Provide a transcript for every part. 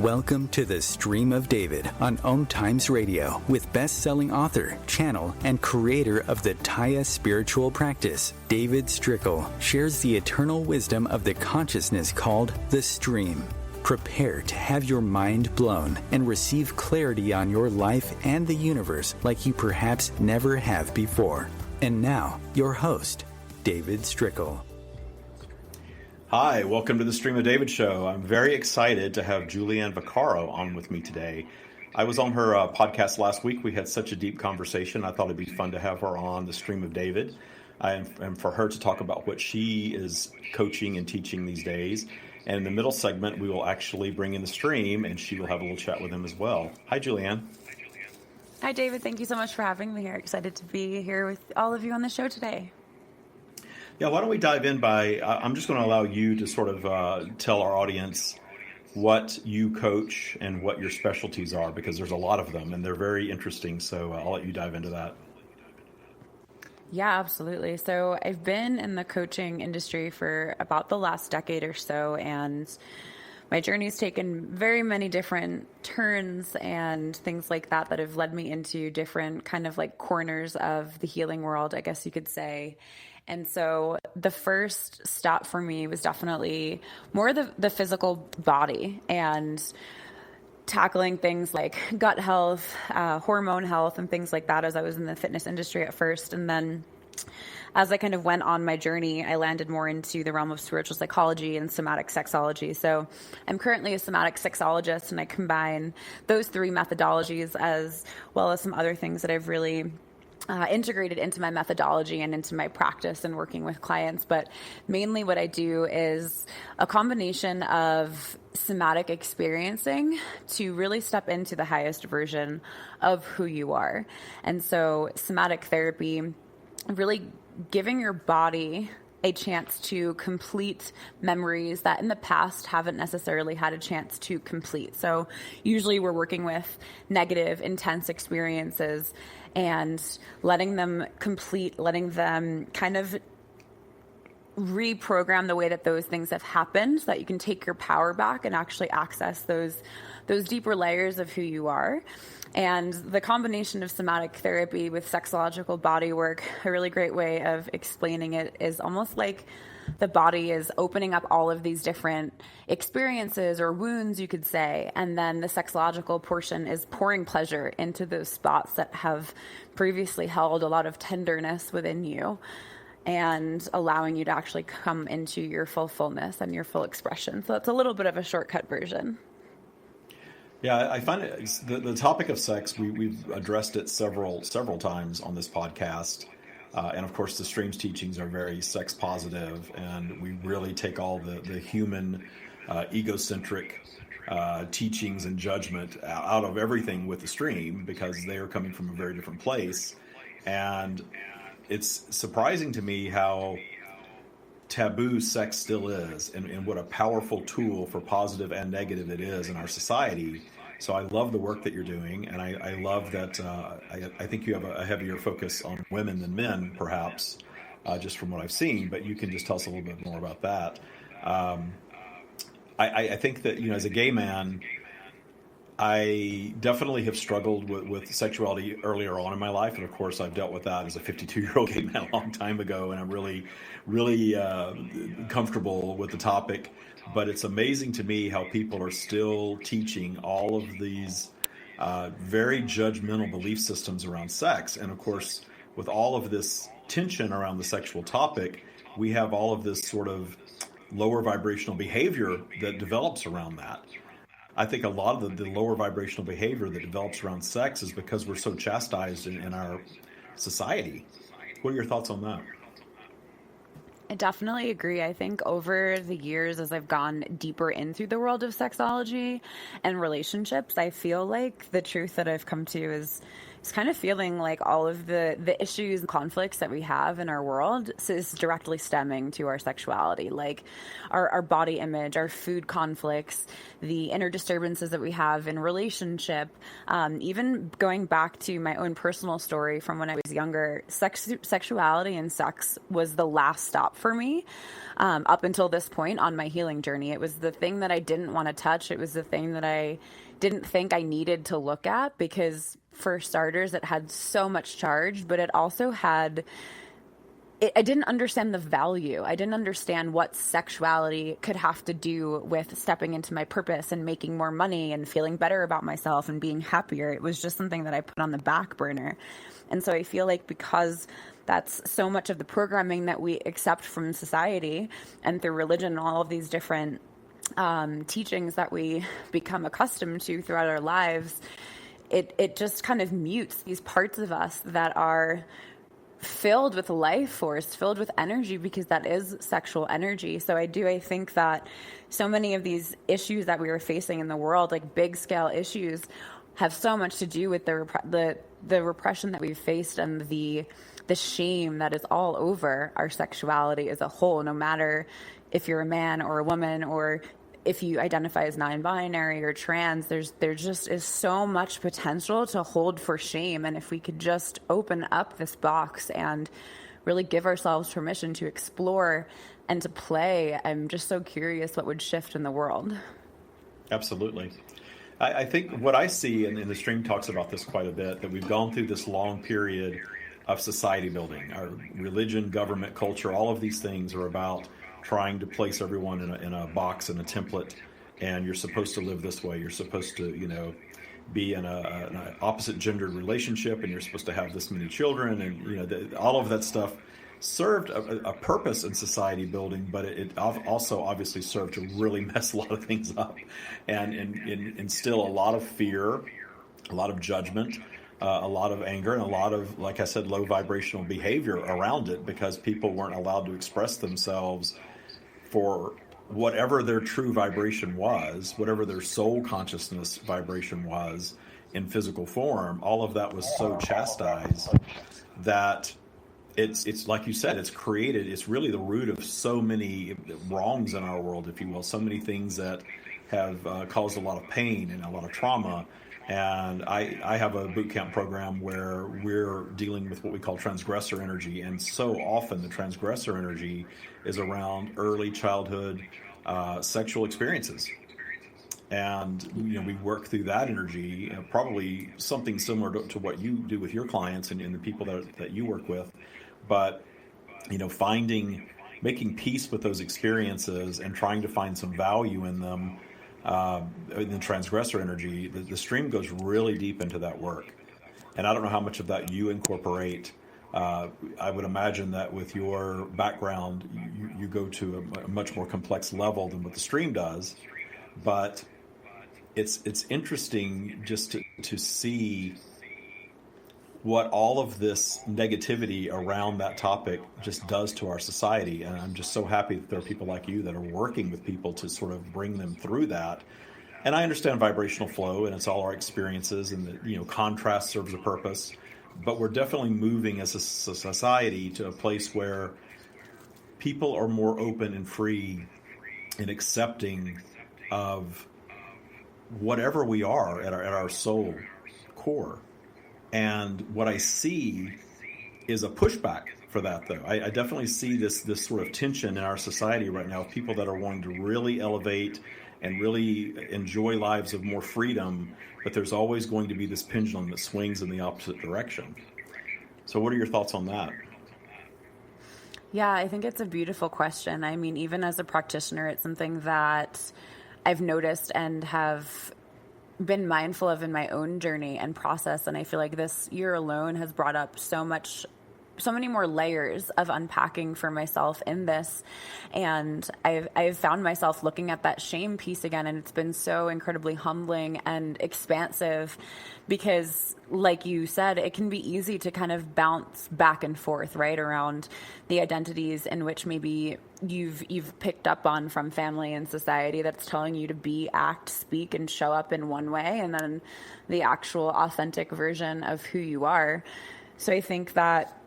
Welcome to the Stream of David on OMTimes Radio with best-selling author, channel, and creator of the Taya spiritual practice, David Strickel, shares the eternal wisdom of the consciousness called the Stream. Prepare to have your mind blown and receive clarity on your life and the universe like you perhaps never have before. And now, your host, David Strickel. Hi, welcome to the Stream of David show. I'm very excited to have Julianne Viccaro on with me today. I was on her podcast last week. We had such a deep conversation. I thought it'd be fun to have her on the Stream of David and for her to talk about what she is coaching and teaching these days. And in the middle segment, we will actually bring in the stream and she will have a little chat with him as well. Hi, Julianne. Hi, David. Thank you so much for having me here. Excited to be here with all of you on the show today. Yeah, why don't we dive in by, I'm just going to allow you to sort of tell our audience what you coach and what your specialties are, because there's a lot of them and they're very interesting. So I'll let you dive into that. Yeah, absolutely. So I've been in the coaching industry for about the last decade or so, and my journey's taken very many different turns and things like that have led me into different kind of like corners of the healing world, I guess you could say. And so the first stop for me was definitely more the physical body and tackling things like gut health, hormone health, and things like that as I was in the fitness industry at first. And then as I kind of went on my journey, I landed more into the realm of spiritual psychology and somatic sexology. So I'm currently a somatic sexologist, and I combine those three methodologies as well as some other things that I've really integrated into my methodology and into my practice and working with clients. But mainly what I do is a combination of somatic experiencing to really step into the highest version of who you are. And so somatic therapy, really giving your body a chance to complete memories that in the past haven't necessarily had a chance to complete. So usually we're working with negative, intense experiences and letting them complete, letting them kind of reprogram the way that those things have happened so that you can take your power back and actually access those deeper layers of who you are. And the combination of somatic therapy with sexological bodywork, a really great way of explaining it is almost like the body is opening up all of these different experiences or wounds, you could say, and then the sexological portion is pouring pleasure into those spots that have previously held a lot of tenderness within you and allowing you to actually come into your fullness and your full expression. So it's a little bit of a shortcut version. Yeah, I find it the topic of sex. We've addressed it several times on this podcast, and of course, the stream's teachings are very sex positive, and we really take all the human, egocentric teachings and judgment out of everything with the stream because they are coming from a very different place, and it's surprising to me how taboo sex still is and what a powerful tool for positive and negative it is in our society. So I love the work that you're doing, and I love that I think you have a heavier focus on women than men, perhaps, just from what I've seen, but you can just tell us a little bit more about that. I think that, as a gay man, I definitely have struggled with sexuality earlier on in my life. And of course, I've dealt with that as a 52-year-old gay man a long time ago. And I'm really, really comfortable with the topic. But it's amazing to me how people are still teaching all of these very judgmental belief systems around sex. And of course, with all of this tension around the sexual topic, we have all of this sort of lower vibrational behavior that develops around that. I think a lot of the lower vibrational behavior that develops around sex is because we're so chastised in our society. What are your thoughts on that? I definitely agree. I think over the years, as I've gone deeper into the world of sexology and relationships, I feel like the truth that I've come to is it's kind of feeling like all of the issues and conflicts that we have in our world is directly stemming to our sexuality, like our body image, our food conflicts, the inner disturbances that we have in relationship. Even going back to my own personal story from when I was younger, sexuality and sex was the last stop for me. Up until this point on my healing journey, it was the thing that I didn't want to touch. It was the thing that I didn't think I needed to look at, because for starters, it had so much charge, but it also had, I didn't understand the value. I didn't understand what sexuality could have to do with stepping into my purpose and making more money and feeling better about myself and being happier. It was just something that I put on the back burner. And so I feel like because that's so much of the programming that we accept from society and through religion and all of these different teachings that we become accustomed to throughout our lives, it just kind of mutes these parts of us that are filled with life force, filled with energy, because that is sexual energy. So I think that so many of these issues that we are facing in the world, like big scale issues, have so much to do with the repression that we've faced and the shame that is all over our sexuality as a whole, no matter if you're a man or a woman, or if you identify as non-binary or trans. There just is so much potential to hold for shame. And if we could just open up this box and really give ourselves permission to explore and to play, I'm just so curious what would shift in the world. Absolutely. I think what I see, and the stream talks about this quite a bit, that we've gone through this long period of society building. Our religion, government, culture, all of these things are about trying to place everyone in a box and a template, and you're supposed to live this way. You're supposed to, be in an opposite gendered relationship, and you're supposed to have this many children, and all of that stuff served a purpose in society building, but it also obviously served to really mess a lot of things up and instill a lot of fear, a lot of judgment, a lot of anger, and a lot of, like I said, low vibrational behavior around it, because people weren't allowed to express themselves for whatever their true vibration was, whatever their soul consciousness vibration was in physical form. All of that was so chastised that it's like you said, it's really the root of so many wrongs in our world, if you will, so many things that have caused a lot of pain and a lot of trauma. And I have a boot camp program where we're dealing with what we call transgressor energy. And so often the transgressor energy is around early childhood sexual experiences. And we work through that energy, probably something similar to what you do with your clients and the people that you work with. But making peace with those experiences and trying to find some value in them. In the transgressor energy, the stream goes really deep into that work. And I don't know how much of that you incorporate. I would imagine that with your background, you go to a much more complex level than what the stream does. But it's interesting just to see what all of this negativity around that topic just does to our society. And I'm just so happy that there are people like you that are working with people to sort of bring them through that. And I understand vibrational flow, and it's all our experiences, and contrast serves a purpose. But we're definitely moving as a society to a place where people are more open and free and accepting of whatever we are at our soul core. And what I see is a pushback for that, though. I definitely see this sort of tension in our society right now of people that are wanting to really elevate and really enjoy lives of more freedom, but there's always going to be this pendulum that swings in the opposite direction. So what are your thoughts on that? Yeah, I think it's a beautiful question. I mean, even as a practitioner, it's something that I've noticed and have been mindful of in my own journey and process. And I feel like this year alone has brought up so so many more layers of unpacking for myself in this. And I've found myself looking at that shame piece again, and it's been so incredibly humbling and expansive because, like you said, it can be easy to kind of bounce back and forth, right, around the identities in which maybe you've picked up on from family and society that's telling you to be, act, speak, and show up in one way, and then the actual authentic version of who you are. So I think that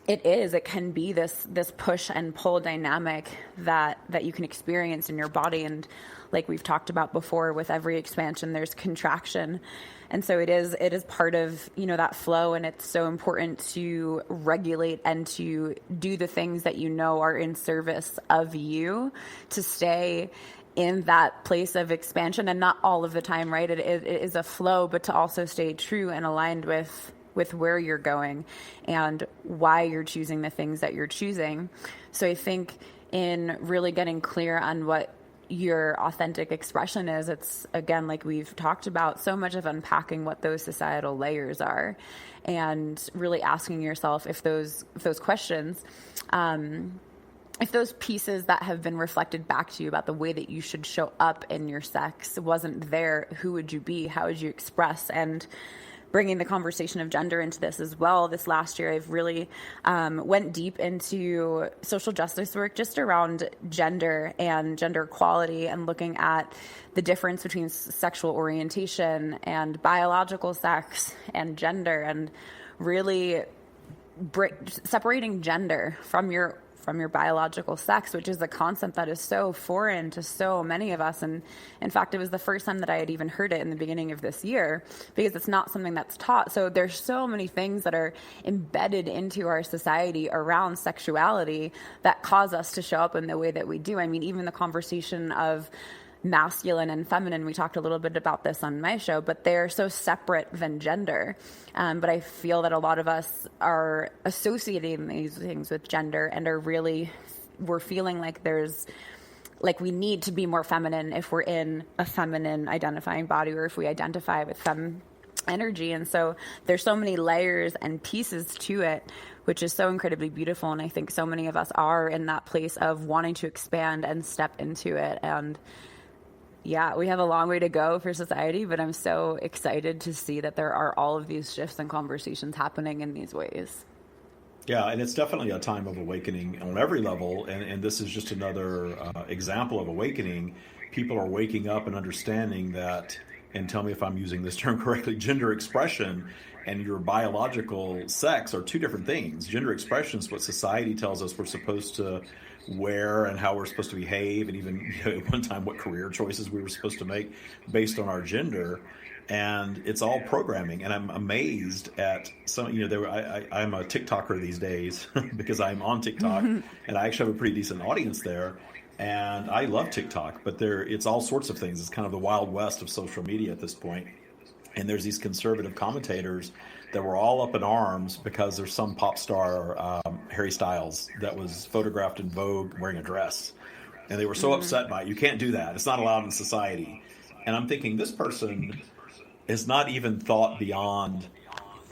it can be this push and pull dynamic that you can experience in your body. And like we've talked about before, with every expansion, there's contraction. And so it is part of, that flow. And it's so important to regulate and to do the things that are in service of you, to stay in that place of expansion, and not all of the time, right? It is a flow, but to also stay true and aligned with where you're going and why you're choosing the things that you're choosing. So I think in really getting clear on what your authentic expression is, it's, again, like we've talked about, so much of unpacking what those societal layers are and really asking yourself if those questions, if those pieces that have been reflected back to you about the way that you should show up in your sex wasn't there, who would you be? How would you express? And bringing the conversation of gender into this as well. This last year, I've really went deep into social justice work just around gender and gender equality, and looking at the difference between sexual orientation and biological sex and gender, and really separating gender from your biological sex, which is a concept that is so foreign to so many of us. And in fact, it was the first time that I had even heard it in the beginning of this year, because it's not something that's taught. So there's so many things that are embedded into our society around sexuality that cause us to show up in the way that we do. I mean, even the conversation of masculine and feminine, we talked a little bit about this on my show, but they're so separate than gender. But I feel that a lot of us are associating these things with gender, and we're feeling like we need to be more feminine if we're in a feminine identifying body, or if we identify with femme energy. And so there's so many layers and pieces to it, which is so incredibly beautiful. And I think so many of us are in that place of wanting to expand and step into it. And yeah, we have a long way to go for society, but I'm so excited to see that there are all of these shifts and conversations happening in these ways. Yeah, and it's definitely a time of awakening on every level, and this is just another example of awakening. People are waking up and understanding that, and tell me if I'm using this term correctly, gender expression and your biological sex are two different things. Gender expression is what society tells us we're supposed to wear and how we're supposed to behave, and even at one time what career choices we were supposed to make based on our gender. And it's all programming. And I'm amazed at some, I'm a TikToker these days because I'm on TikTok and I actually have a pretty decent audience there. And I love TikTok, but it's all sorts of things. It's kind of the Wild West of social media at this point. And there's these conservative commentators that were all up in arms because there's some pop star, Harry Styles, that was photographed in Vogue wearing a dress. And they were so upset by it. You can't do that. It's not allowed in society. And I'm thinking, this person has not even thought beyond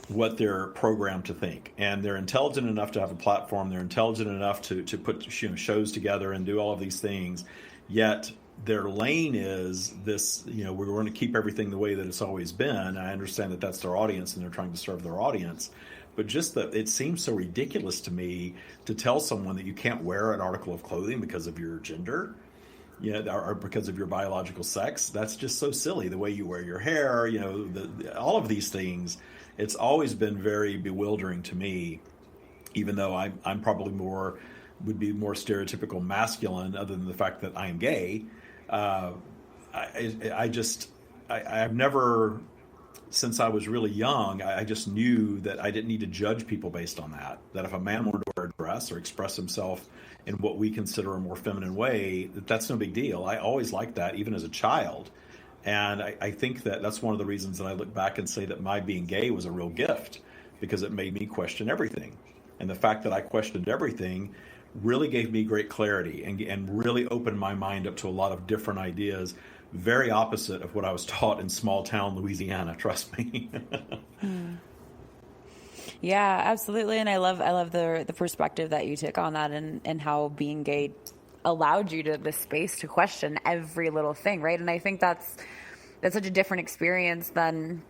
what they're programmed to think. And they're intelligent enough to have a platform. They're intelligent enough to put shows together and do all of these things. Yet their lane is this, we're going to keep everything the way that it's always been. I understand that that's their audience and they're trying to serve their audience. But just that it seems so ridiculous to me to tell someone that you can't wear an article of clothing because of your gender, or because of your biological sex. That's just so silly. The way you wear your hair, all of these things. It's always been very bewildering to me, even though I'm probably would be more stereotypical masculine, other than the fact that I am gay. I've never, since I was really young, I just knew that I didn't need to judge people based on that. That if a man wanted to wear a dress or express himself in what we consider a more feminine way, that's no big deal. I always liked that, even as a child. And I think that that's one of the reasons that I look back and say that my being gay was a real gift, because it made me question everything. And the fact that I questioned everything really gave me great clarity and really opened my mind up to a lot of different ideas, very opposite of what I was taught in small town Louisiana, trust me. Yeah, absolutely. And I love the perspective that you took on that, and how being gay allowed you to the space to question every little thing, right? And I think that's such a different experience than,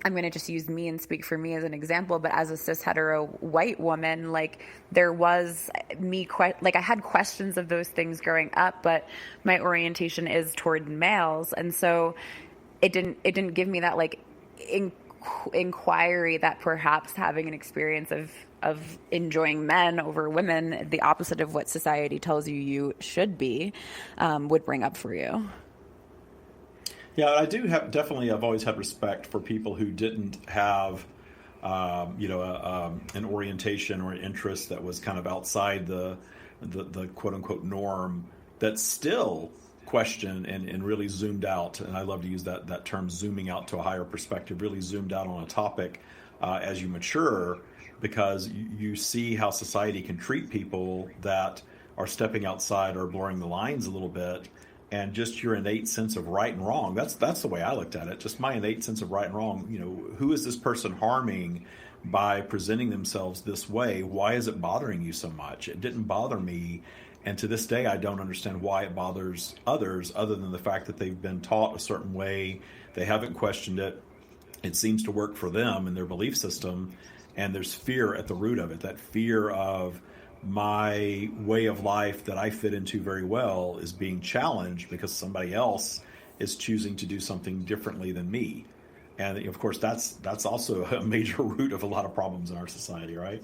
I'm going to just use me and speak for me as an example, but as a cis hetero white woman, like, there was like, I had questions of those things growing up, but my orientation is toward males. And so it didn't give me that, like, inquiry that perhaps having an experience of enjoying men over women, the opposite of what society tells you should be, would bring up for you. Yeah, I do I've always had respect for people who didn't have, an orientation or an interest that was kind of outside the quote unquote norm, that still questioned and really zoomed out. And I love to use that term, zooming out to a higher perspective, really zoomed out on a topic as you mature, because you see how society can treat people that are stepping outside or blurring the lines a little bit. And just your innate sense of right and wrong. That's the way I looked at it. Just my innate sense of right and wrong. Who is this person harming by presenting themselves this way? Why is it bothering you so much? It didn't bother me. And to this day, I don't understand why it bothers others, other than the fact that they've been taught a certain way. They haven't questioned it. It seems to work for them and their belief system. And there's fear at the root of it. That fear of my way of life that I fit into very well is being challenged because somebody else is choosing to do something differently than me. And of course, that's also a major root of a lot of problems in our society, right?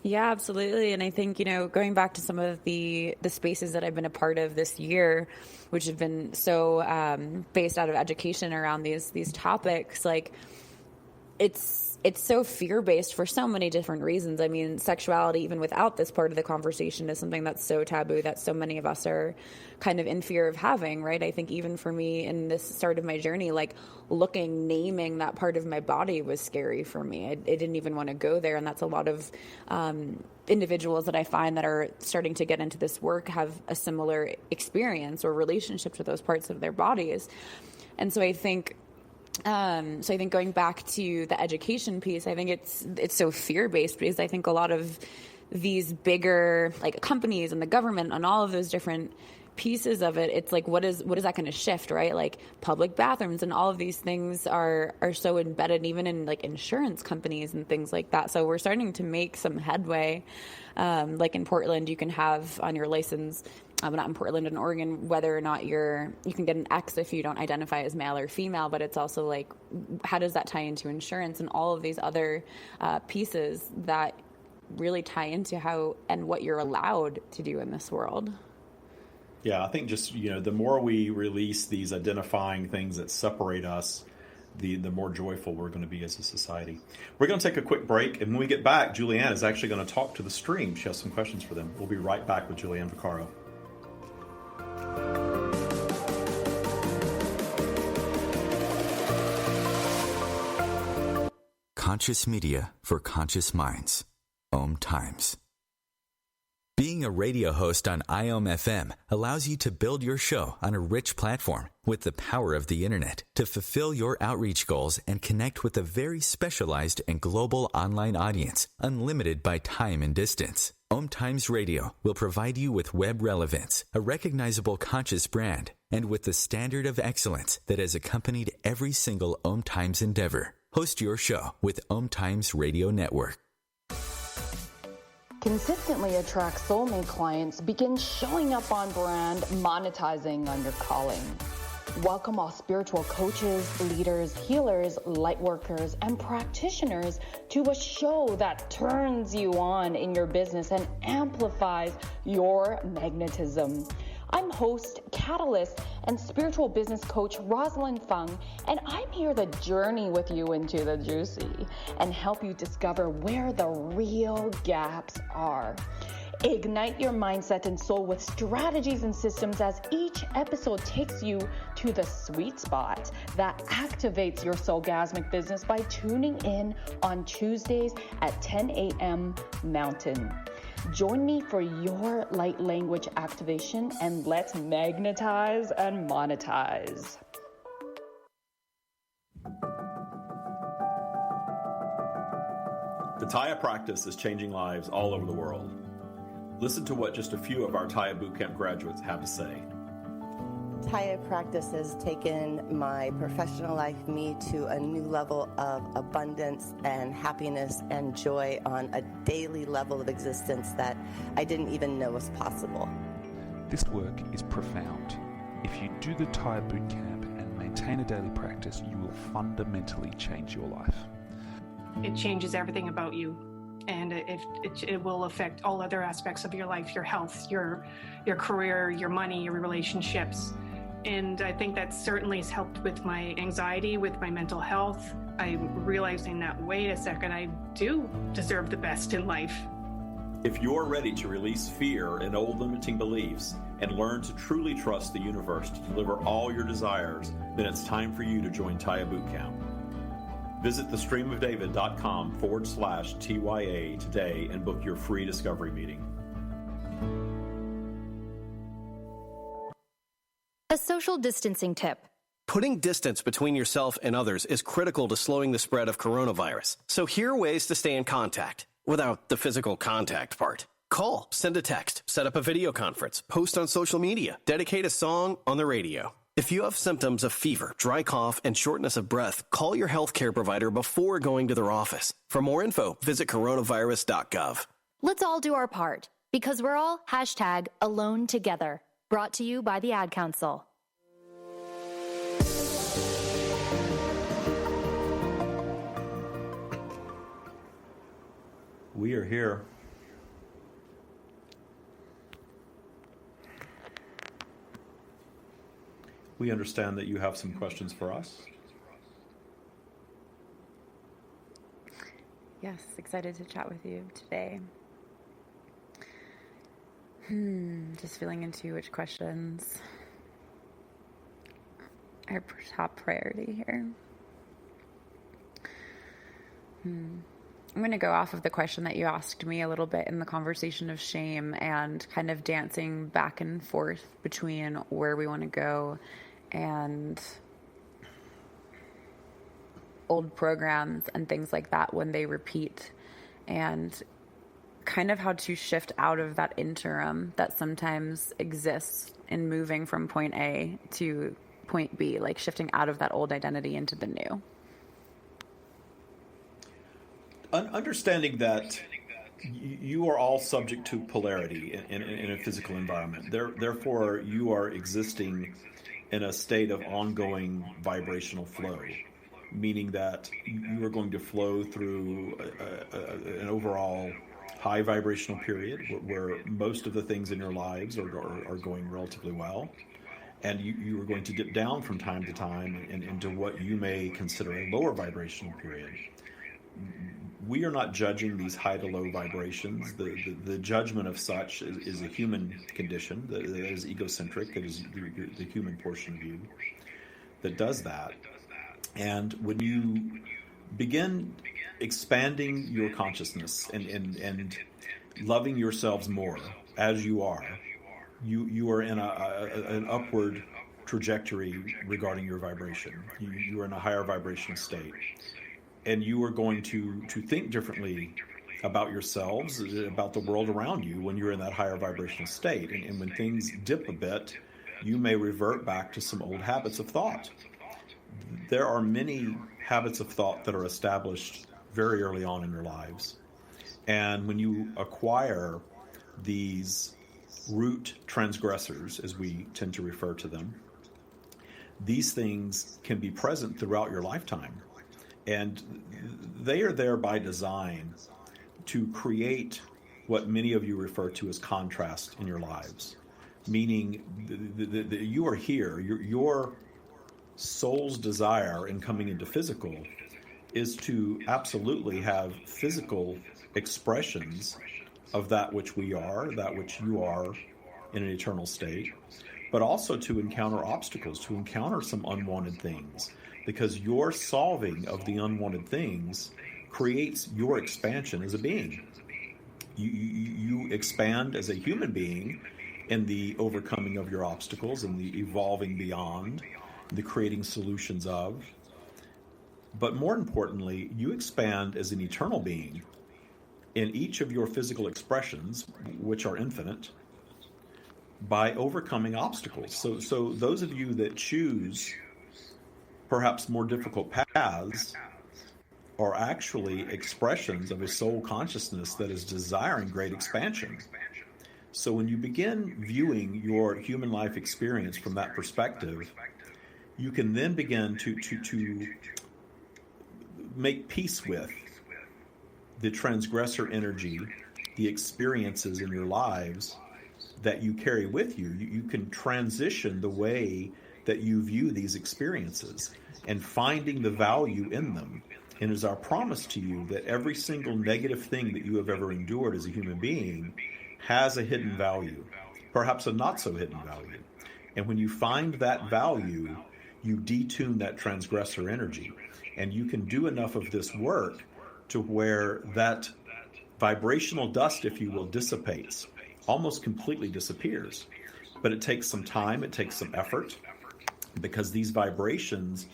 Yeah, absolutely. And I think, going back to some of the spaces that I've been a part of this year, which have been so based out of education around these topics, like, it's so fear-based for so many different reasons. I mean, sexuality, even without this part of the conversation, is something that's so taboo that so many of us are kind of in fear of having, right? I think even for me in this start of my journey, like, naming that part of my body was scary for me. I didn't even want to go there. And that's a lot of individuals that I find that are starting to get into this work have a similar experience or relationships with those parts of their bodies. And so I think going back to the education piece, I think it's so fear-based, because I think a lot of these bigger, like, companies and the government and all of those different pieces of it, it's like, what is that going to shift, right? Like, public bathrooms and all of these things are so embedded, even in, like, insurance companies and things like that. So we're starting to make some headway. Like in Portland, you can have on your license, not in Portland, in Oregon, whether or not you can get an X if you don't identify as male or female, but it's also like, how does that tie into insurance and all of these other pieces that really tie into how and what you're allowed to do in this world? Yeah, I think just, the more we release these identifying things that separate us, the more joyful we're going to be as a society. We're going to take a quick break, and when we get back, Julianne is actually going to talk to the stream. She has some questions for them. We'll be right back with Julianne Viccaro. Conscious media for conscious minds. OMTimes. Being a radio host on IOM-FM allows you to build your show on a rich platform with the power of the internet to fulfill your outreach goals and connect with a very specialized and global online audience, unlimited by time and distance. OMTimes Radio will provide you with web relevance, a recognizable conscious brand, and with the standard of excellence that has accompanied every single OMTimes endeavor. Host your show with OMTimes Radio Network. Consistently attract soulmate clients, begin showing up on brand, monetizing on your calling. Welcome all spiritual coaches, leaders, healers, light workers, and practitioners to a show that turns you on in your business and amplifies your magnetism. I'm host, catalyst, and spiritual business coach Rosalind Fung, and I'm here to journey with you into the juicy and help you discover where the real gaps are. Ignite your mindset and soul with strategies and systems as each episode takes you to the sweet spot that activates your soulgasmic business by tuning in on Tuesdays at 10 a.m. Mountain. Join me for your light language activation, and let's magnetize and monetize. The Taya practice is changing lives all over the world. Listen to what just a few of our Taya Bootcamp graduates have to say. Taya practice has taken my professional life, me, to a new level of abundance and happiness and joy on a daily level of existence that I didn't even know was possible. This work is profound. If you do the Taya Bootcamp and maintain a daily practice, you will fundamentally change your life. It changes everything about you, and it will affect all other aspects of your life, your health, your career, your money, your relationships. And I think that certainly has helped with my anxiety, with my mental health. I'm realizing that, wait a second, I do deserve the best in life. If you're ready to release fear and old limiting beliefs and learn to truly trust the universe to deliver all your desires, then it's time for you to join Taya Bootcamp. Visit thestreamofdavid.com/TYA today and book your free discovery meeting. A social distancing tip. Putting distance between yourself and others is critical to slowing the spread of coronavirus. So here are ways to stay in contact without the physical contact part. Call, send a text, set up a video conference, post on social media, dedicate a song on the radio. If you have symptoms of fever, dry cough, and shortness of breath, call your healthcare provider before going to their office. For more info, visit coronavirus.gov. Let's all do our part, because we're all #AloneTogether. Brought to you by the Ad Council. We are here. We understand that you have some questions for us. Yes, excited to chat with you today. Just feeling into which questions are top priority here. I'm going to go off of the question that you asked me a little bit in the conversation of shame and kind of dancing back and forth between where we want to go and old programs and things like that when they repeat, and kind of how to shift out of that interim that sometimes exists in moving from point A to point B, like shifting out of that old identity into the new. Understanding that you are all subject to polarity in a physical environment. Therefore, you are existing in a state of ongoing vibrational flow, meaning that you are going to flow through an overall high vibrational period where most of the things in your lives are going relatively well. And you are going to dip down from time to time into what you may consider a lower vibrational period. We are not judging these high to low vibrations. The judgment of such is a human condition that is egocentric. It is the human portion of you that does that. And when you begin expanding your consciousness and loving yourselves more as you are in an upward trajectory regarding your vibration. You are in a higher vibrational state. And you are going to think differently about yourselves, about the world around you when you're in that higher vibrational state. And when things dip a bit, you may revert back to some old habits of thought. There are many habits of thought that are established very early on in your lives. And when you acquire these root transgressors, as we tend to refer to them, these things can be present throughout your lifetime. And they are there by design to create what many of you refer to as contrast in your lives, meaning that you are here. Your soul's desire in coming into physical is to absolutely have physical expressions of that which we are, that which you are in an eternal state, but also to encounter obstacles, to encounter some unwanted things. Because your solving of the unwanted things creates your expansion as a being. You expand as a human being in the overcoming of your obstacles and the evolving beyond, the creating solutions of. But more importantly, you expand as an eternal being in each of your physical expressions, which are infinite, by overcoming obstacles. So those of you that choose perhaps more difficult paths are actually expressions of a soul consciousness that is desiring great expansion. So when you begin viewing your human life experience from that perspective, you can then begin to make peace with the transgressor energy, the experiences in your lives that you carry with you. You can transition the way that you view these experiences and finding the value in them. And it is our promise to you that every single negative thing that you have ever endured as a human being has a hidden value, perhaps a not so hidden value. And when you find that value, you detune that transgressor energy. And you can do enough of this work to where that vibrational dust, if you will, dissipates, almost completely disappears. But it takes some time, it takes some effort, because these vibrations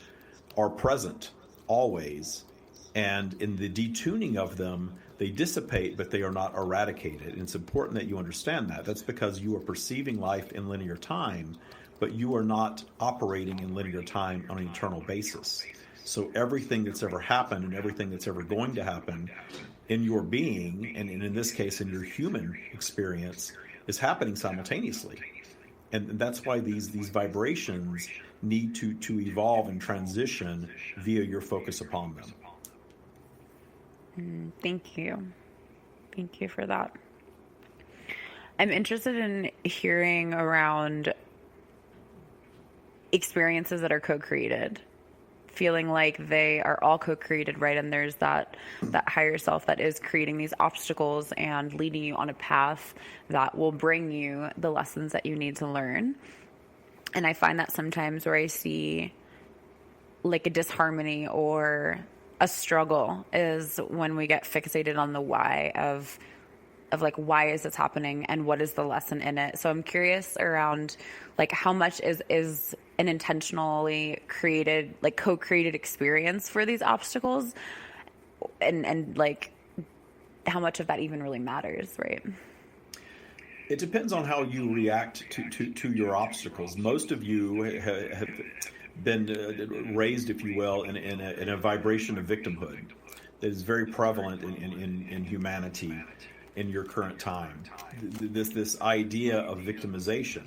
are present always. And in the detuning of them, they dissipate, but they are not eradicated. And it's important that you understand that. That's because you are perceiving life in linear time, but you are not operating in linear time on an eternal basis. So everything that's ever happened and everything that's ever going to happen in your being, and in this case in your human experience, is happening simultaneously. And that's why these vibrations need to evolve and transition via your focus upon them. Thank you. Thank you for that. I'm interested in hearing around experiences that are co-created, feeling like they are all co-created, right? And there's that higher self that is creating these obstacles and leading you on a path that will bring you the lessons that you need to learn. And I find that sometimes where I see like a disharmony or a struggle is when we get fixated on the why of like, why is this happening and what is the lesson in it? So I'm curious around like how much is an intentionally created, like co-created experience for these obstacles, and like how much of that even really matters, right? It depends on how you react to your obstacles. Most of you have been raised, if you will, in a vibration of victimhood that is very prevalent in humanity in your current time. This idea of victimization.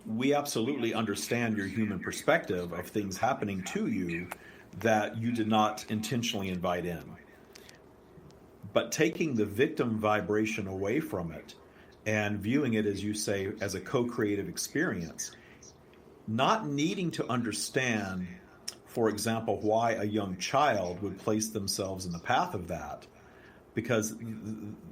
We absolutely understand your human perspective of things happening to you that you did not intentionally invite in. But taking the victim vibration away from it and viewing it, as you say, as a co-creative experience, not needing to understand, for example, why a young child would place themselves in the path of that, because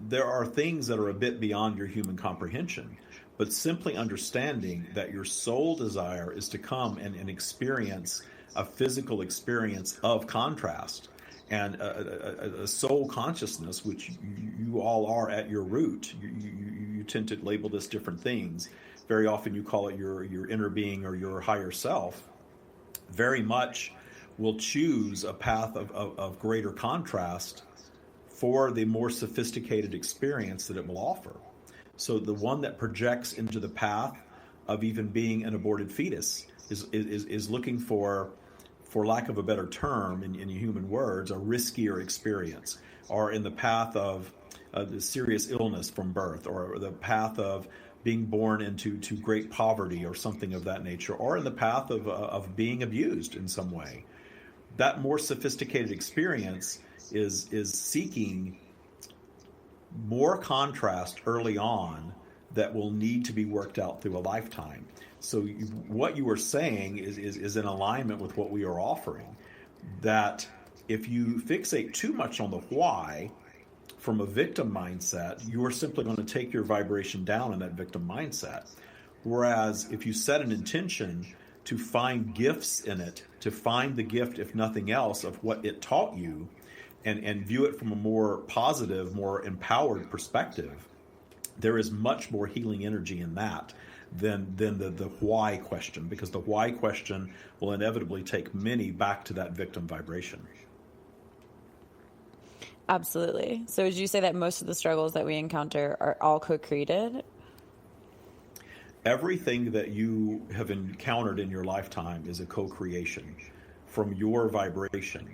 there are things that are a bit beyond your human comprehension. But simply understanding that your soul desire is to come and experience a physical experience of contrast and a soul consciousness, which you all are at your root. You tend to label this different things. Very often you call it your inner being or your higher self. Very much will choose a path of greater contrast for the more sophisticated experience that it will offer. So the one that projects into the path of even being an aborted fetus is looking for lack of a better term in human words, a riskier experience, or in the path of the serious illness from birth, or the path of being born into great poverty or something of that nature, or in the path of being abused in some way. That more sophisticated experience is seeking more contrast early on that will need to be worked out through a lifetime. So what you are saying is in alignment with what we are offering, that if you fixate too much on the why from a victim mindset, you are simply going to take your vibration down in that victim mindset. Whereas if you set an intention to find gifts in it, to find the gift, if nothing else, of what it taught you, and view it from a more positive, more empowered perspective, there is much more healing energy in that than the why question, because the why question will inevitably take many back to that victim vibration. Absolutely. So would you say that most of the struggles that we encounter are all co-created? Everything that you have encountered in your lifetime is a co-creation from your vibration.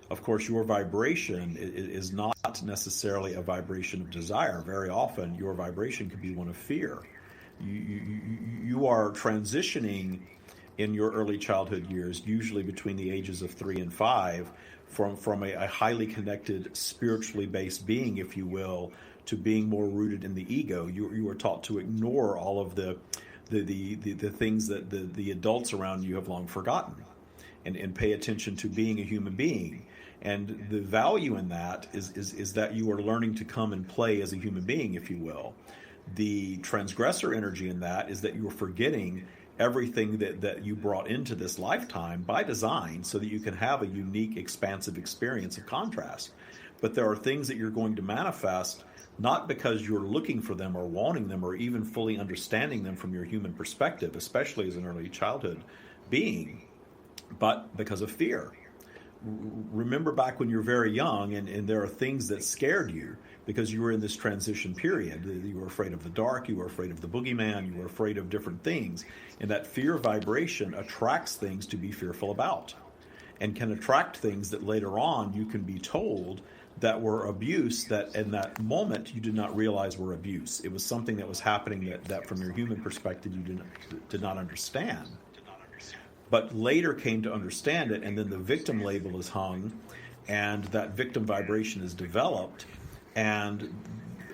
Of course, your vibration is not necessarily a vibration of desire. Very often, your vibration could be one of fear. You are transitioning in your early childhood years, usually between the ages of 3 and 5, from a highly connected, spiritually based being, if you will, to being more rooted in the ego. You are taught to ignore all of the things that the adults around you have long forgotten, and pay attention to being a human being. And the value in that is that you are learning to come and play as a human being, if you will. The transgressor energy in that is that you are forgetting everything that you brought into this lifetime by design so that you can have a unique, expansive experience of contrast. But there are things that you're going to manifest not because you're looking for them or wanting them or even fully understanding them from your human perspective, especially as an early childhood being, but because of fear. Remember back when you're very young and there are things that scared you because you were in this transition period. You were afraid of the dark, you were afraid of the boogeyman, you were afraid of different things. And that fear vibration attracts things to be fearful about, and can attract things that later on you can be told that were abuse, that in that moment you did not realize were abuse. It was something that was happening that from your human perspective you did not understand. But later came to understand it, and then the victim label is hung, and that victim vibration is developed, and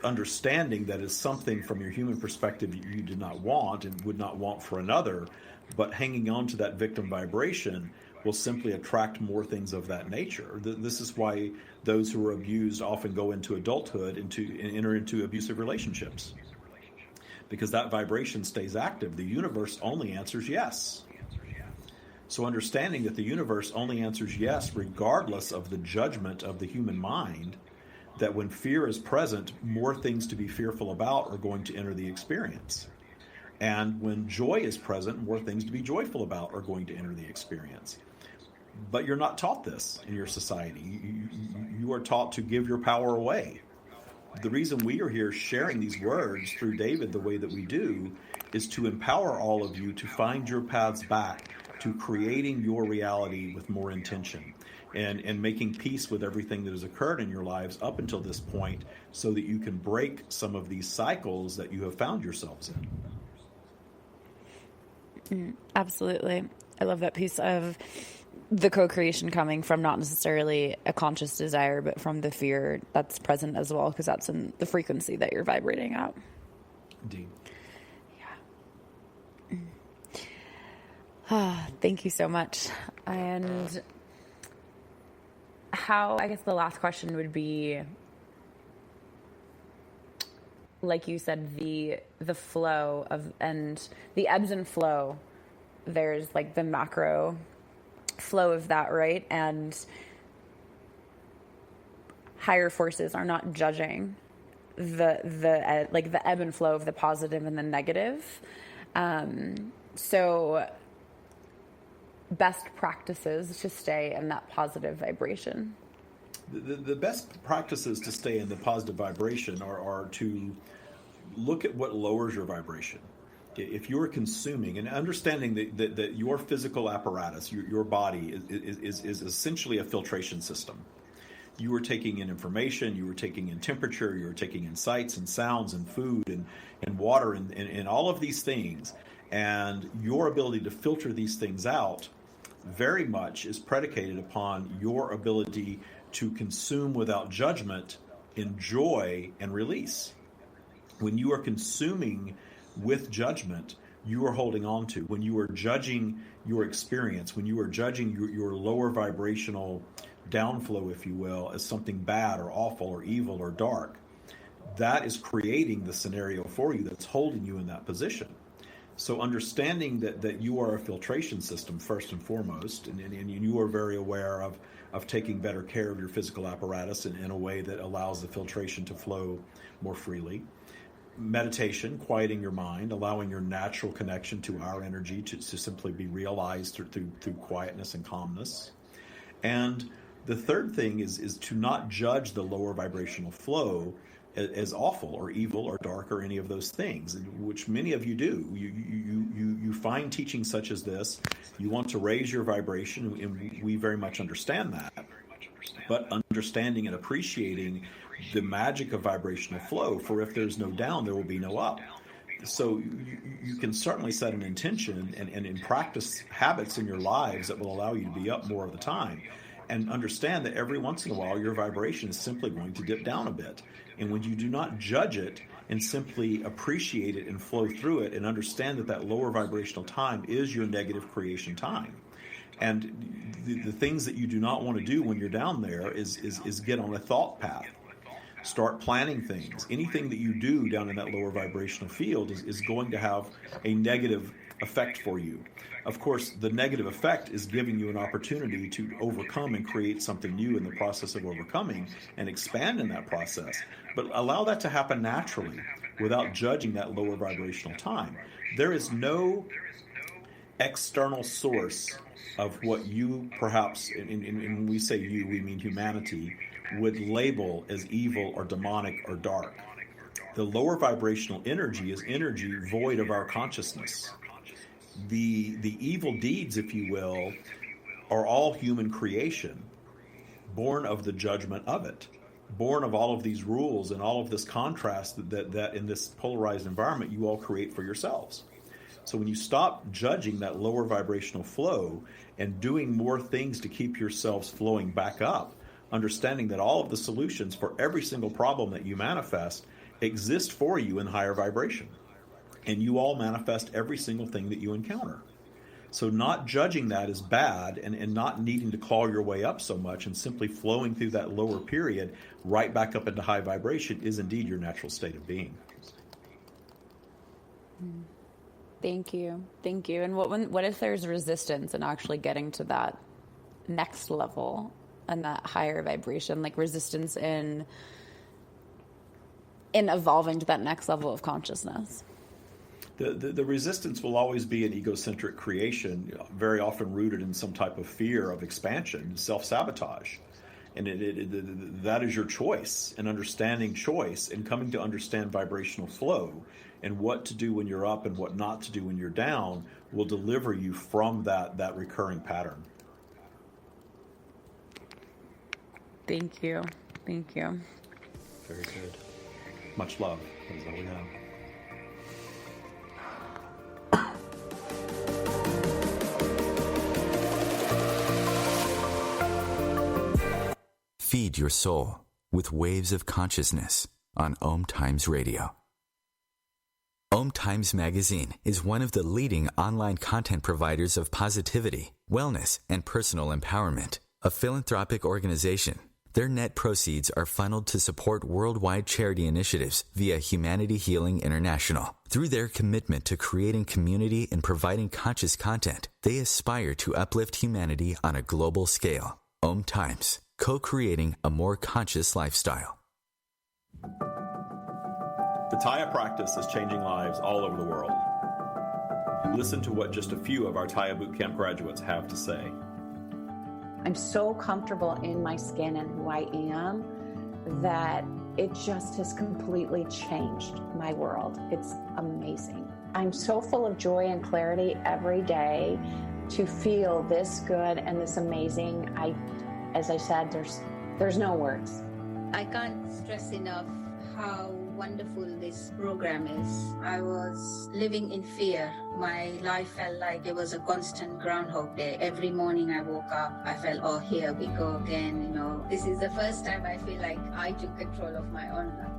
understanding that is something from your human perspective you did not want and would not want for another, but hanging on to that victim vibration will simply attract more things of that nature. This is why those who are abused often go into adulthood and enter into abusive relationships, because that vibration stays active. The universe only answers yes. So understanding that the universe only answers yes regardless of the judgment of the human mind, that when fear is present, more things to be fearful about are going to enter the experience. And when joy is present, more things to be joyful about are going to enter the experience. But you're not taught this in your society. You are taught to give your power away. The reason we are here sharing these words through David the way that we do is to empower all of you to find your paths back to creating your reality with more intention and making peace with everything that has occurred in your lives up until this point, so that you can break some of these cycles that you have found yourselves in. Absolutely. I love that piece of the co-creation coming from not necessarily a conscious desire, but from the fear that's present as well, because that's in the frequency that you're vibrating at. Indeed. Thank you so much. And I guess the last question would be, like you said, the flow of, and the ebbs and flow. There's like the macro flow of that, right? And higher forces are not judging the ebb and flow of the positive and the negative. So best practices to stay in that positive vibration. The best practices to stay in the positive vibration are to look at what lowers your vibration. If you're consuming and understanding that your physical apparatus, your body is essentially a filtration system. You are taking in information, you are taking in temperature, you are taking in sights and sounds and food and water and all of these things. And your ability to filter these things out very much is predicated upon your ability to consume without judgment, enjoy, and release. When you are consuming with judgment, you are holding on to. When you are judging your experience, when you are judging your lower vibrational downflow, if you will, as something bad or awful or evil or dark, that is creating the scenario for you that's holding you in that position. So understanding that you are a filtration system first and foremost, and you are very aware of taking better care of your physical apparatus in a way that allows the filtration to flow more freely. Meditation, quieting your mind, allowing your natural connection to our energy to simply be realized through quietness and calmness. And The third thing is to not judge the lower vibrational flow as awful or evil or dark or any of those things, which many of you do. You find teaching such as this, you want to raise your vibration, and we very much understand that. But understanding and appreciating the magic of vibrational flow, for if there's no down, there will be no up. So you can certainly set an intention and practice habits in your lives that will allow you to be up more of the time. And understand that every once in a while, your vibration is simply going to dip down a bit. And when you do not judge it and simply appreciate it and flow through it and understand that that lower vibrational time is your negative creation time. And the things that you do not want to do when you're down there is get on a thought path. Start planning things. Anything that you do down in that lower vibrational field is going to have a negative effect for you. Of course, the negative effect is giving you an opportunity to overcome and create something new in the process of overcoming and expand in that process. But allow that to happen naturally without judging that lower vibrational time. There is no external source of what you perhaps, and when we say you, we mean humanity, would label as evil or demonic or dark. The lower vibrational energy is energy void of our consciousness. The evil deeds, if you will, are all human creation, born of the judgment of it, born of all of these rules and all of this contrast that in this polarized environment you all create for yourselves. So when you stop judging that lower vibrational flow and doing more things to keep yourselves flowing back up, understanding that all of the solutions for every single problem that you manifest exist for you in higher vibration. And you all manifest every single thing that you encounter. So not judging that as bad and not needing to claw your way up so much and simply flowing through that lower period right back up into high vibration is indeed your natural state of being. Thank you. Thank you. And what if there's resistance in actually getting to that next level and that higher vibration, like resistance in evolving to that next level of consciousness? The resistance will always be an egocentric creation, very often rooted in some type of fear of expansion, self-sabotage. And that is your choice, and understanding choice and coming to understand vibrational flow and what to do when you're up and what not to do when you're down will deliver you from that recurring pattern. Thank you. Thank you. Very good. Much love. That is all we have. Feed your soul with waves of consciousness on OMTimes Radio. OMTimes Magazine is one of the leading online content providers of positivity, wellness, and personal empowerment. A philanthropic organization, their net proceeds are funneled to support worldwide charity initiatives via Humanity Healing International. Through their commitment to creating community and providing conscious content, they aspire to uplift humanity on a global scale. OMTimes, co-creating a more conscious lifestyle. The Taya practice is changing lives all over the world. Listen to what just a few of our Taya Bootcamp graduates have to say. I'm so comfortable in my skin and who I am that it just has completely changed my world. It's amazing. I'm so full of joy and clarity every day to feel this good and this amazing. As I said, there's no words. I can't stress enough how wonderful this program is. I was living in fear. My life felt like it was a constant Groundhog Day. Every morning I woke up, I felt, oh, here we go again. This is the first time I feel like I took control of my own life.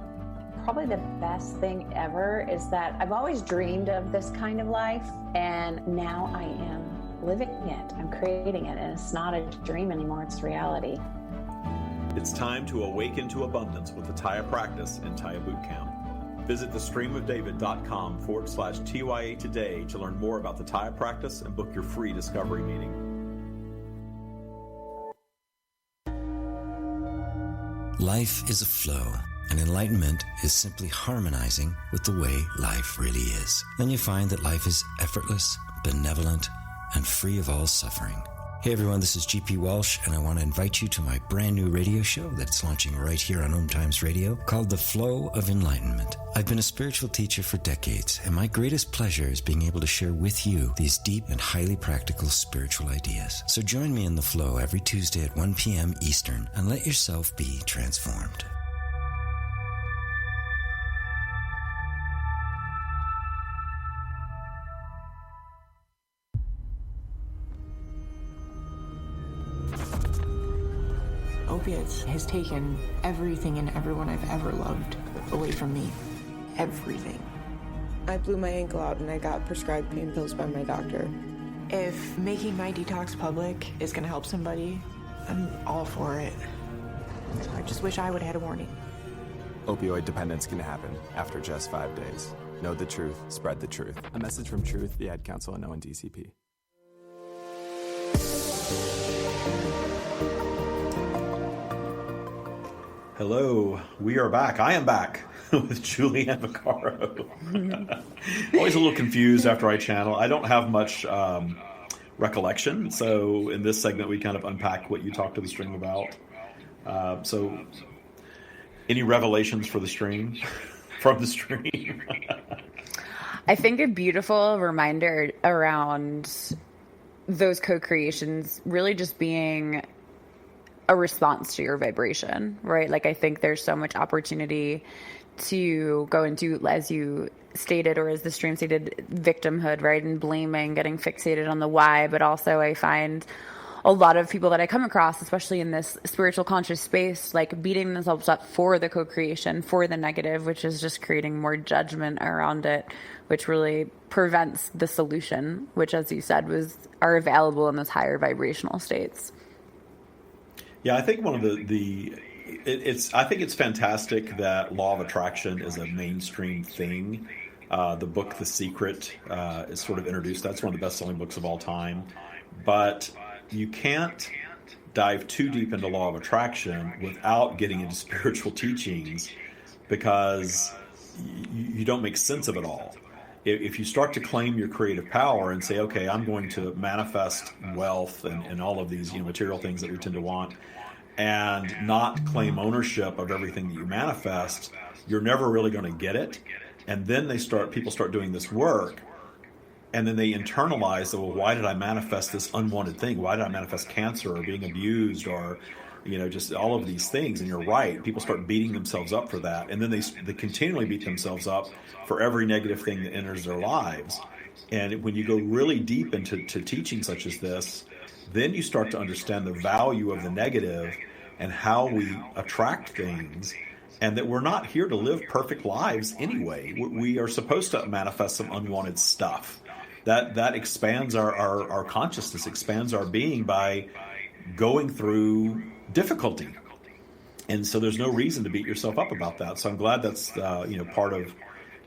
Probably the best thing ever is that I've always dreamed of this kind of life, and now I am living it. I'm creating it, and it's not a dream anymore, it's reality. It's time to awaken to abundance with the Taya practice and Taya Bootcamp. Visit thestreamofdavid.com/TYA today to learn more about the Taya practice and book your free discovery meeting. Life is a flow, and enlightenment is simply harmonizing with the way life really is. Then you find that life is effortless, benevolent, and free of all suffering. Hey everyone, this is GP Walsh, and I want to invite you to my brand new radio show that's launching right here on OMTimes Radio called The Flow of Enlightenment. I've been a spiritual teacher for decades, and my greatest pleasure is being able to share with you these deep and highly practical spiritual ideas. So join me in The Flow every Tuesday at 1 p.m. Eastern, and let yourself be transformed. Opiates has taken everything and everyone I've ever loved away from me. Everything. I blew my ankle out and I got prescribed pain pills by my doctor. If making my detox public is going to help somebody, I'm all for it. I just wish I would have had a warning. Opioid dependence can happen after just 5 days. Know the truth, spread the truth. A message from Truth, the Ad Council, and ONDCP. Hello, we are back. I am back with Julianne Viccaro. Always a little confused after I channel. I don't have much recollection, so in this segment we kind of unpack what you talked to the stream about. So, any revelations for the stream? From the stream? I think a beautiful reminder around those co-creations really just being a response to your vibration, right? Like, I think there's so much opportunity to go into, as you stated, or as the stream stated, victimhood, right? And blaming, getting fixated on the why. But also I find a lot of people that I come across, especially in this spiritual conscious space, like beating themselves up for the co-creation, for the negative, which is just creating more judgment around it, which really prevents the solution, which, as you said, are available in those higher vibrational states. Yeah, I think one of I think it's fantastic that law of attraction is a mainstream thing. The book The Secret is sort of introduced. That's one of the best-selling books of all time. But you can't dive too deep into law of attraction without getting into spiritual teachings, because you don't make sense of it all. If you start to claim your creative power and say, okay, I'm going to manifest wealth and all of these material things that we tend to want, and not claim ownership of everything that you manifest, you're never really going to get it. And then people start doing this work, and then they internalize that, well, why did I manifest this unwanted thing? Why did I manifest cancer or being abused or just all of these things? And you're right. People start beating themselves up for that. And then they continually beat themselves up for every negative thing that enters their lives. And when you go really deep into teaching such as this, then you start to understand the value of the negative and how we attract things, and that we're not here to live perfect lives anyway. We are supposed to manifest some unwanted stuff. That expands our consciousness, expands our being by going through difficulty. And so there's no reason to beat yourself up about that. So I'm glad that's part of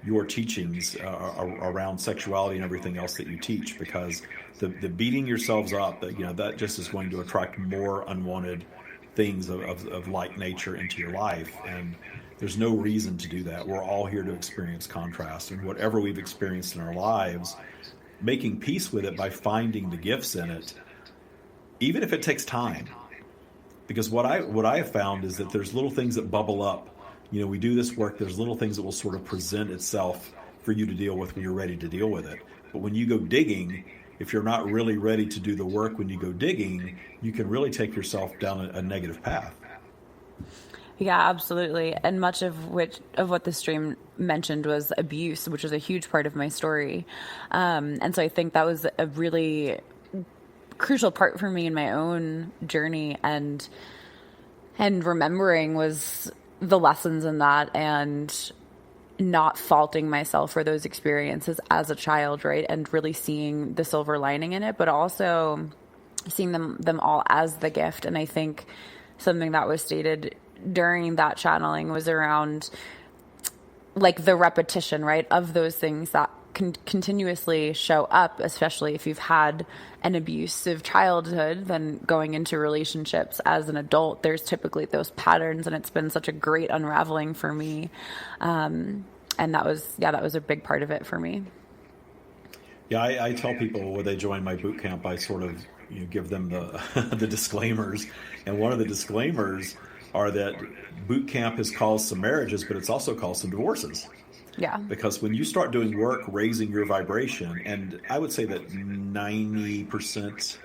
your teachings around sexuality and everything else that you teach, because the beating yourselves up, that just is going to attract more unwanted things of like nature into your life. And there's no reason to do that. We're all here to experience contrast, and whatever we've experienced in our lives, making peace with it by finding the gifts in it, even if it takes time. Because what I have found is that there's little things that bubble up. We do this work, there's little things that will sort of present itself for you to deal with when you're ready to deal with it. But when you go digging, if you're not really ready to do the work when you go digging, you can really take yourself down a negative path. Yeah, absolutely. And much of what the stream mentioned was abuse, which was a huge part of my story. And so I think that was a really crucial part for me in my own journey, and remembering was the lessons in that, and not faulting myself for those experiences as a child, right? And really seeing the silver lining in it, but also seeing them all as the gift. And I think something that was stated during that channeling was around like the repetition, right, of those things that can continuously show up, especially if you've had an abusive childhood. Then going into relationships as an adult, there's typically those patterns, and it's been such a great unraveling for me. And that was a big part of it for me. Yeah, I tell people when they join my boot camp, I sort of give them the the disclaimers. And one of the disclaimers are that boot camp has caused some marriages, but it's also caused some divorces. Yeah. Because when you start doing work raising your vibration, and I would say that 90%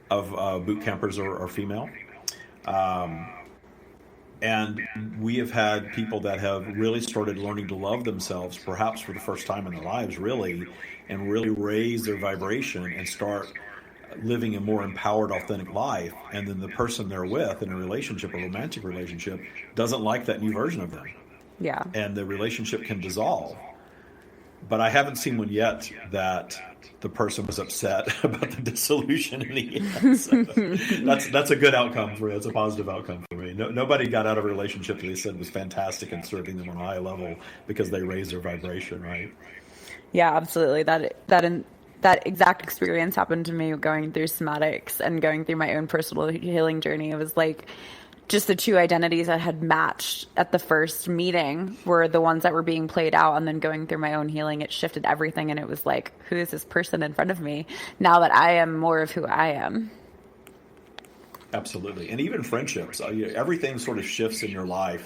of boot campers are female. And we have had people that have really started learning to love themselves, perhaps for the first time in their lives, really, and really raise their vibration and start living a more empowered, authentic life. And then the person they're with in a relationship, a romantic relationship, doesn't like that new version of them. Yeah. And the relationship can dissolve. But I haven't seen one yet that the person was upset about the dissolution in the end. So that's a good outcome for me. That's a positive outcome for me. Nobody got out of a relationship that they said was fantastic and serving them on a high level because they raised their vibration, right? Yeah, absolutely. That exact experience happened to me going through somatics and going through my own personal healing journey. It was like just the two identities that had matched at the first meeting were the ones that were being played out, and then going through my own healing, it shifted everything. And it was like, who is this person in front of me now that I am more of who I am? Absolutely. And even friendships, everything sort of shifts in your life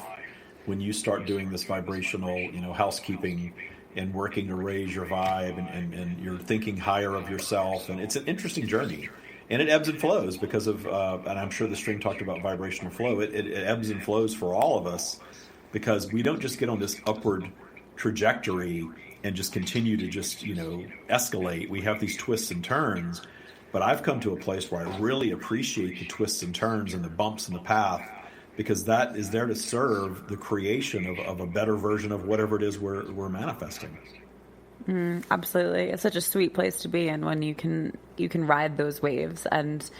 when you start doing this vibrational, housekeeping and working to raise your vibe and you're thinking higher of yourself. And it's an interesting journey. And it ebbs and flows because of, and I'm sure the stream talked about vibrational flow. It ebbs and flows for all of us because we don't just get on this upward trajectory and just continue to just, escalate. We have these twists and turns. But I've come to a place where I really appreciate the twists and turns and the bumps in the path because that is there to serve the creation of a better version of whatever it is we're manifesting. Absolutely. It's such a sweet place to be in when you can ride those waves and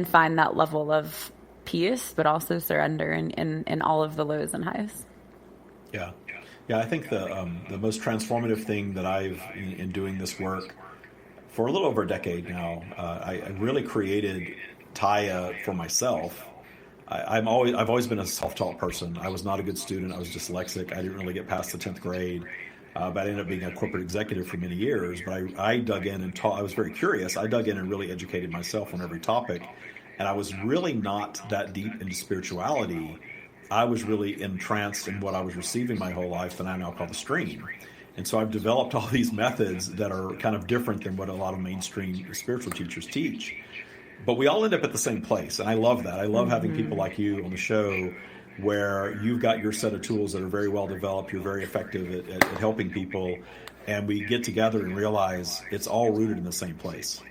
find that level of peace, but also surrender in all of the lows and highs. Yeah. I think the most transformative thing that I've in doing this work for a little over a decade now, I really created Taya for myself. I've always been a self-taught person. I was not a good student. I was dyslexic. I didn't really get past the 10th grade. But I ended up being a corporate executive for many years. But I dug in and taught. I was very curious. I dug in and really educated myself on every topic. And I was really not that deep into spirituality. I was really entranced in what I was receiving my whole life that I now call the stream. And so I've developed all these methods that are kind of different than what a lot of mainstream spiritual teachers teach. But we all end up at the same place. And I love that. I love having people like you on the show where you've got your set of tools that are very well developed, you're very effective at helping people, and we get together and realize it's all rooted in the same place.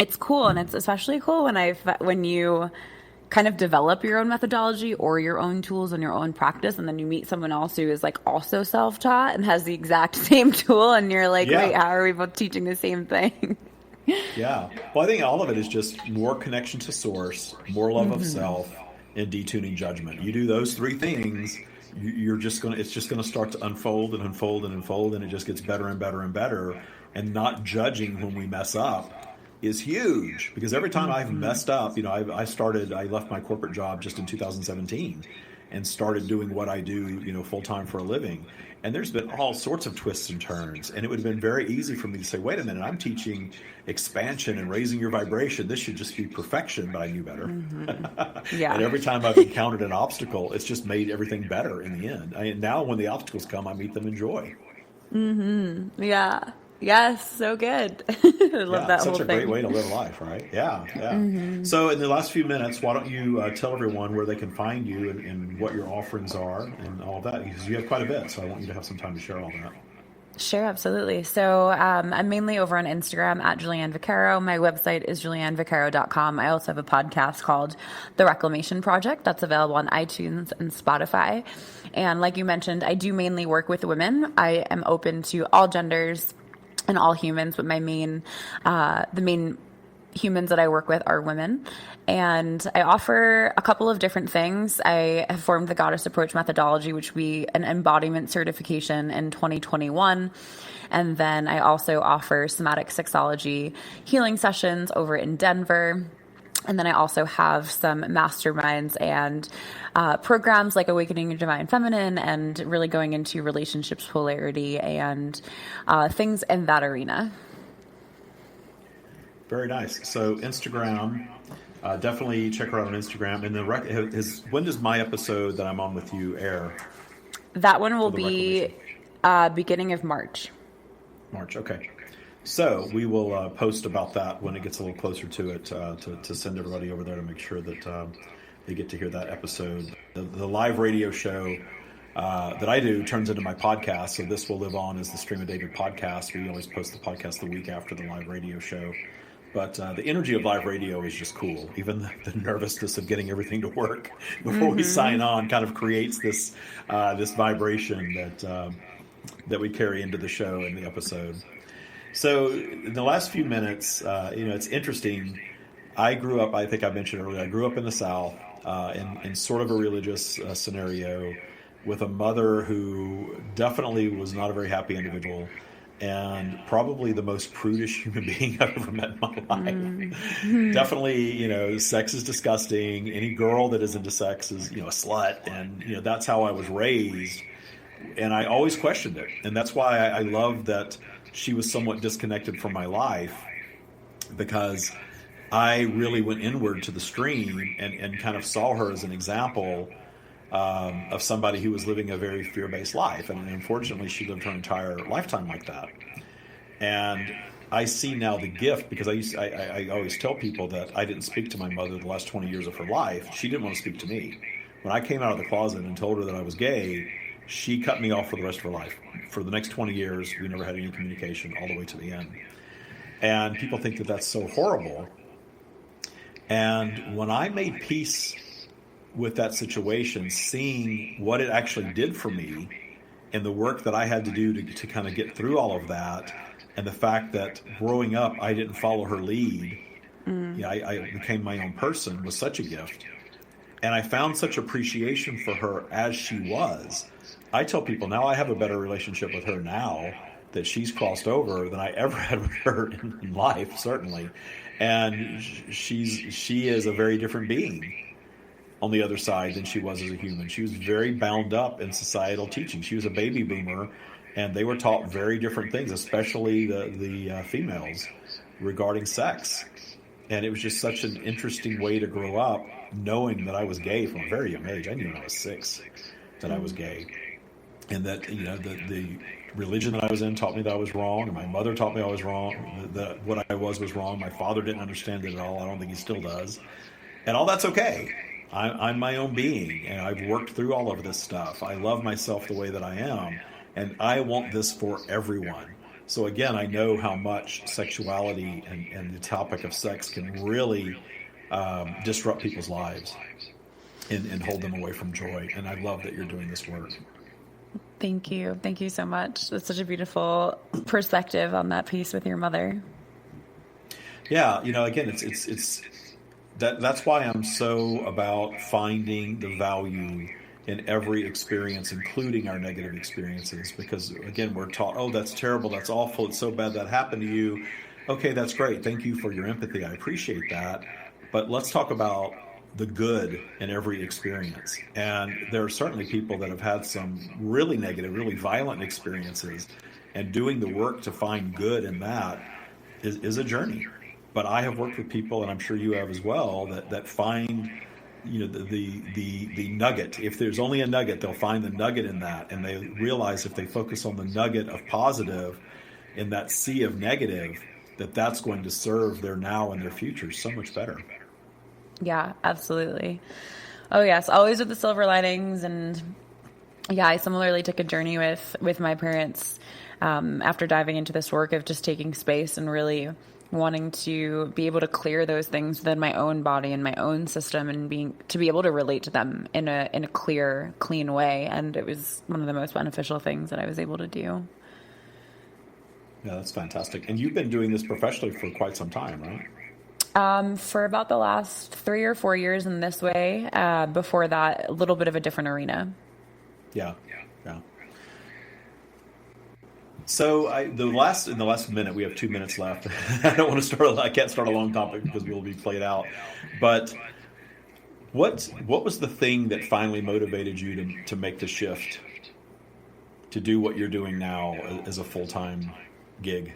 It's cool, and it's especially cool when you kind of develop your own methodology or your own tools and your own practice, and then you meet someone else who is like also self-taught and has the exact same tool, and you're like, wait, how are we both teaching the same thing? Yeah. Well, I think all of it is just more connection to source, more love of self, and detuning judgment. You do those three things, it's just gonna start to unfold and unfold and unfold, and it just gets better and better and better. And not judging when we mess up is huge, because every time I've messed up, I left my corporate job just in 2017 and started doing what I do, full time for a living. And there's been all sorts of twists and turns. And it would have been very easy for me to say, wait a minute, I'm teaching expansion and raising your vibration. This should just be perfection, but I knew better. Yeah. And every time I've encountered an obstacle, it's just made everything better in the end. Now when the obstacles come, I meet them in joy. Yeah. Yes, so good. I love that whole thing. Such a great way to live life, right? Yeah. So in the last few minutes, why don't you tell everyone where they can find you and what your offerings are and all of that, because you have quite a bit, so I want you to have some time to share all that. Sure, absolutely. So I'm mainly over on Instagram at Julianne Viccaro. My website is julianneviccaro.com. I also have a podcast called The Reclamation Project that's available on iTunes and Spotify. And like you mentioned, I do mainly work with women. I am open to all genders and all humans, but the main humans that I work with are women. And I offer a couple of different things. I have formed the Goddess Approach methodology, which will be an embodiment certification in 2021. And then I also offer Somatic Sexology healing sessions over in Denver. And then I also have some masterminds and programs like Awakening Your Divine Feminine and really going into relationships, polarity, and things in that arena. Very nice. So Instagram, definitely check her out on Instagram. And when does my episode that I'm on with you air? That one will be beginning of March. March, okay. So we will post about that when it gets a little closer to it to send everybody over there to make sure that they get to hear that episode. The live radio show that I do turns into my podcast, so this will live on as the Stream of David podcast. We always post the podcast the week after the live radio show. But the energy of live radio is just cool. Even the nervousness of getting everything to work before we sign on kind of creates this vibration that we carry into the show and the episode. So in the last few minutes, it's interesting. I grew up, I think I mentioned earlier, I grew up in the South in sort of a religious scenario with a mother who definitely was not a very happy individual and probably the most prudish human being I've ever met in my life. Definitely, sex is disgusting. Any girl that is into sex is, a slut. And, that's how I was raised. And I always questioned it. And that's why I love that she was somewhat disconnected from my life, because I really went inward to the stream and kind of saw her as an example of somebody who was living a very fear-based life. And unfortunately, she lived her entire lifetime like that. And I see now the gift, because I always tell people that I didn't speak to my mother the last 20 years of her life. She didn't want to speak to me. When I came out of the closet and told her that I was gay, she cut me off for the rest of her life. For the next 20 years, we never had any communication all the way to the end. And people think that that's so horrible. And when I made peace with that situation, seeing what it actually did for me and the work that I had to do to kind of get through all of that, and the fact that growing up I didn't follow her lead, I became my own person, was such a gift. And I found such appreciation for her as she was. I tell people now I have a better relationship with her now that she's crossed over than I ever had with her in life, certainly. And she is a very different being on the other side than she was as a human. She was very bound up in societal teaching. She was a baby boomer, and they were taught very different things, especially the females, regarding sex. And it was just such an interesting way to grow up, knowing that I was gay from a very young age. I knew when I was 6 that I was gay. And that, the religion that I was in taught me that I was wrong, and my mother taught me I was wrong, that what I was wrong. My father didn't understand it at all. I don't think he still does. And all that's okay. I'm my own being, and I've worked through all of this stuff. I love myself the way that I am, and I want this for everyone. So again, I know how much sexuality and the topic of sex can really disrupt people's lives and hold them away from joy. And I love that you're doing this work. Thank you. Thank you so much. That's such a beautiful perspective on that piece with your mother. Yeah, again, it's that's why I'm so about finding the value in every experience, including our negative experiences, because again, we're taught, oh, that's terrible, that's awful, it's so bad that happened to you. Okay, that's great. Thank you for your empathy. I appreciate that. But let's talk about the good in every experience. And there are certainly people that have had some really negative, really violent experiences, and doing the work to find good in that is a journey. But I have worked with people, and I'm sure you have as well, that find the nugget. If there's only a nugget, they'll find the nugget in that, and they realize if they focus on the nugget of positive in that sea of negative, that's going to serve their now and their future so much better. Yeah, absolutely. Oh yes, always with the silver linings. And yeah, I similarly took a journey with my parents after diving into this work of just taking space and really wanting to be able to clear those things within my own body and my own system, and to be able to relate to them in a clear, clean way. And it was one of the most beneficial things that I was able to do. Yeah, that's fantastic. And you've been doing this professionally for quite some time, right? For about the last 3 or 4 years in this way. Before that, a little bit of a different arena. Yeah. So in the last minute, we have 2 minutes left. I can't start a long topic because we'll be played out. But what was the thing that finally motivated you to make the shift to do what you're doing now as a full-time gig?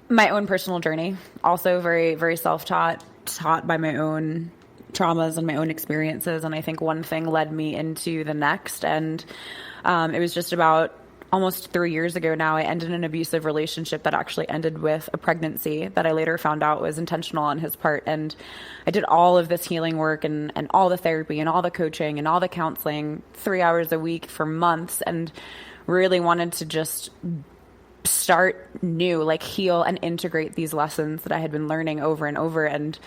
My own personal journey, also very, very self-taught, taught by my own traumas and my own experiences. And I think one thing led me into the next. And it was just about almost 3 years ago now, I ended an abusive relationship that actually ended with a pregnancy that I later found out was intentional on his part. And I did all of this healing work and all the therapy and all the coaching and all the counseling 3 hours a week for months, and really wanted to just start new, like heal and integrate these lessons that I had been learning over and over. And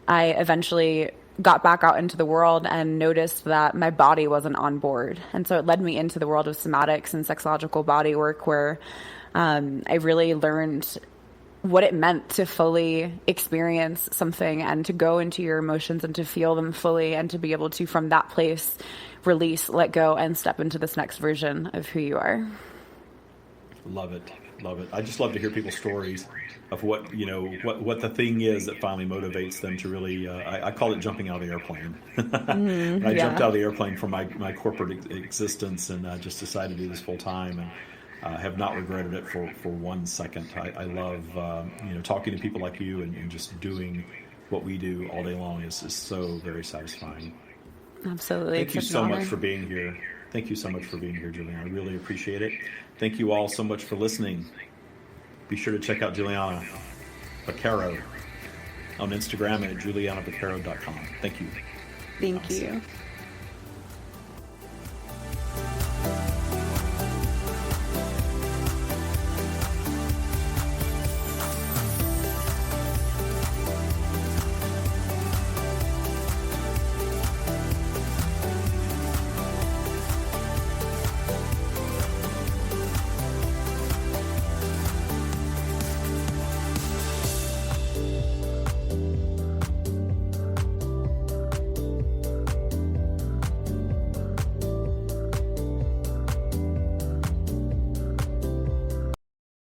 I eventually got back out into the world and noticed that my body wasn't on board. And so it led me into the world of somatics and sexological body work, where I really learned what it meant to fully experience something and to go into your emotions and to feel them fully, and to be able to, from that place, release, let go, and step into this next version of who you are. Love it. Love it. I just love to hear people's stories of what the thing is that finally motivates them to really, I call it jumping out of the airplane. I jumped out of the airplane from my corporate existence and just decided to do this full time, and have not regretted it for 1 second. I love, talking to people like you and just doing what we do all day long is so very satisfying. Absolutely. Thank you so much for being here. Thank you so much for being here, Julianne. I really appreciate it. Thank you all so much for listening. Be sure to check out Julianne Viccaro on Instagram and at julianneviccaro.com. Thank you. Thank you.